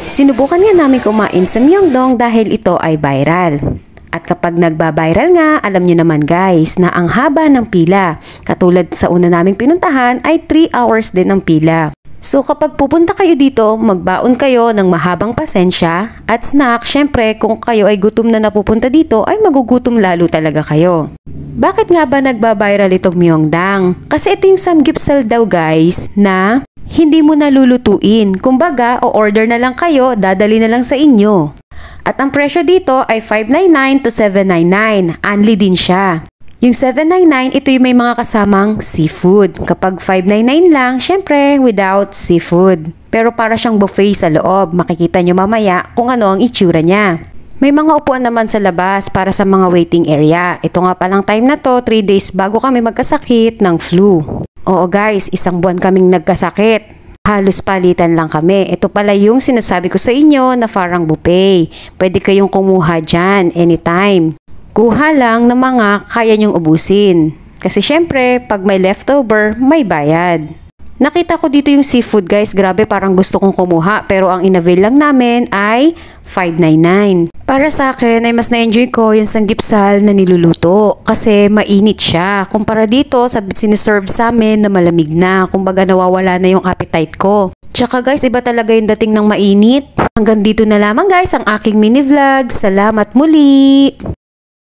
Sinubukan nga namin kumain sa Myeongdong dahil ito ay viral. At kapag nagba-viral nga, alam nyo naman guys na ang haba ng pila. Katulad sa una naming pinuntahan ay 3 hours din ang pila. So kapag pupunta kayo dito, magbaon kayo ng mahabang pasensya at snack. Syempre kung kayo ay gutom na napupunta dito ay magugutom lalo talaga kayo. Bakit nga ba nagba-viral itong Myeongdang? Kasi ito yung samgyeopsal daw guys na hindi mo nalulutuin. Kumbaga, o-order na lang kayo, dadali na lang sa inyo. At ang presyo dito ay 599 to 799. Only din siya. Yung 799, ito yung may mga kasamang seafood. Kapag 599 lang, syempre without seafood. Pero para siyang buffet sa loob. Makikita nyo mamaya kung ano ang itsura niya. May mga upuan naman sa labas para sa mga waiting area. Ito nga palang time na to, 3 days bago kami magkasakit ng flu. Oo guys, 1 buwan kaming nagkasakit. Halos palitan lang kami. Ito pala yung sinasabi ko sa inyo na parang buffet. Pwede kayong kumuha dyan anytime. Kuha lang ng mga kaya nyong ubusin. Kasi syempre, pag may leftover, may bayad. Nakita ko dito yung seafood guys, grabe parang gusto kong kumuha pero ang inavail lang namin ay 599. Para sa akin ay mas na-enjoy ko yung sanggipsal na niluluto kasi mainit siya. Kumpara dito sa siniserve sa amin na malamig na, kumbaga nawawala na yung appetite ko. Tsaka guys, iba talaga yung dating ng mainit. Hanggang dito na lamang guys ang aking mini vlog. Salamat muli!